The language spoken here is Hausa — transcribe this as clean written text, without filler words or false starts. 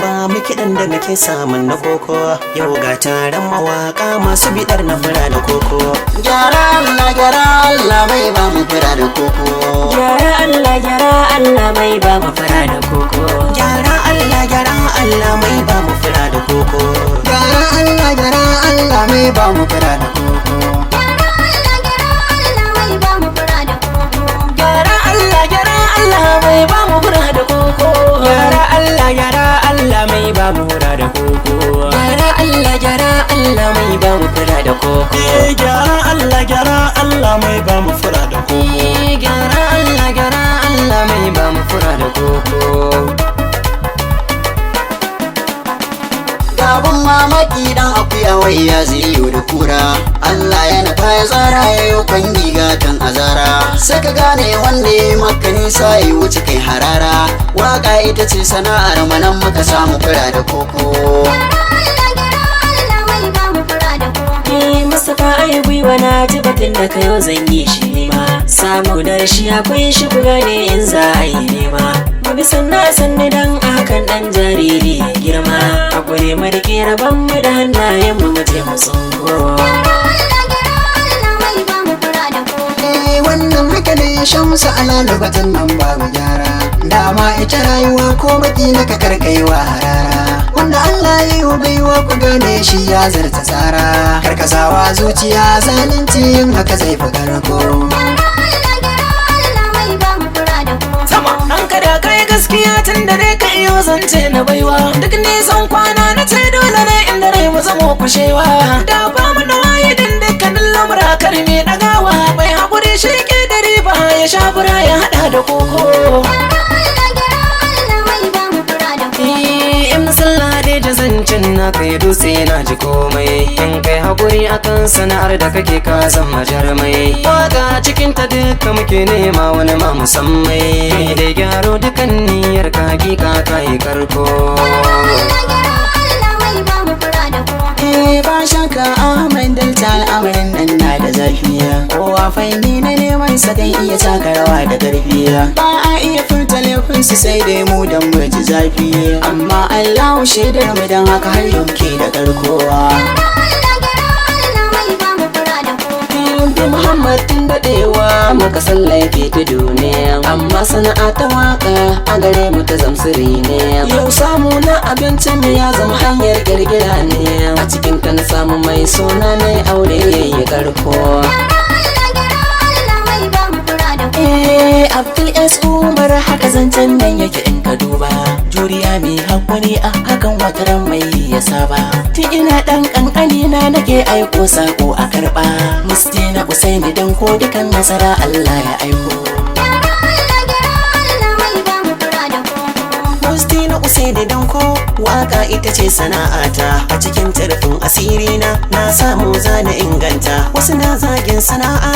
ba mu kiɗan da muke samun na koko. Yau ga taron mawaka masu bidar na fura da koko. Gyara Allah mai ba mu fura da koko. Gyara Allah mai ba mu fura da koko. Gyara Allah mai ba mu fura da koko. Gyara Allah mai ba mu fura da koko. Gyara Allah mai ba mu fura da koko. Gyara Allah mai ba mu fura da koko. Gyara Allah mai ba mu fura da koko. Gyara Allah mai ba mu fura da koko. Gyara Allah mai ba mu fura da koko. Abun mamaki dan akuya wai ya ziyo da kura. Allah ya nufa ya tsara ya yi kwan gigatan azara. Sai ka gane wanda ya maka nisa ya wuce kai harara. Waka ita ce sana'ar manan muka samu fura da koko. Mustapha ai gwiwa na ji batun da kayo zan yi shi nema. Samu da rashi akwai shi ku gane in za a yi nema. Mu bi sanna sanni dan hakan dan jariri ya girma. Hakuri mu rike rabon mu da hannayen mu je mu tsungo. Wannan haka ne shamsu ala lokacin nan babu gyara. Dama ita rayuwa ko baki na ka karkaiwa harara. Wanda Allah ya yi baiwa ku gane shi ya zarta tsara. Karkasawa zuciya zalunci yin haka zai fi karko. Sama an kada kai gaskiya tun da dai ka iyo zance na baiwa. Duk nisan kwana na ce dole ne inda rai mu zamo kushewa. Da ba mu da waye din dukkanin lamura karme dagawa. Bai haƙuri shi ke da riba ya sha fura ya haɗa da koko. In sallah dai da zancen na kai dutse na ji komai. In kai haƙuri akan sana'ar da kake ka zama jarmai. Waka cikin ta duka muke nema wani ma musammai. Da gyaro dukan niyyar ka hakika ka yi karko. Ba shakka Ahmad Delta al'amarin nan na da zafiya. Kowa fanni na neman sa kan iya taka rawa da karfiya. Ba a iya furta laifinsu sai dai mu dan mu ji zafi. Amma Allah shaidar mu dan haka har yanke da karkowa. Muhammad tun daɗewa muka san laifi ta duniya. Amma sana'a ta waka a gare mu ta zamsiri ne. Yau samu na abincin mu ya zama hanyar girgira ne. A cikin ta na samu mai suna ne aure yayi karko. Abdul S. Umar haka zancen nan yake in ka duba. Juriya mai haƙuri a hakan wataran mai ya saba. Tun ina ɗan ƙanƙani na nake aiko sako a karɓa. Musti na Usaini dan ko dukan nasara Allah ya aiko. Musti na Usaini dan ko waka ita ce sana'ata. A cikin tarfin asiri na samu zana inganta. Wasu na zagin sana'a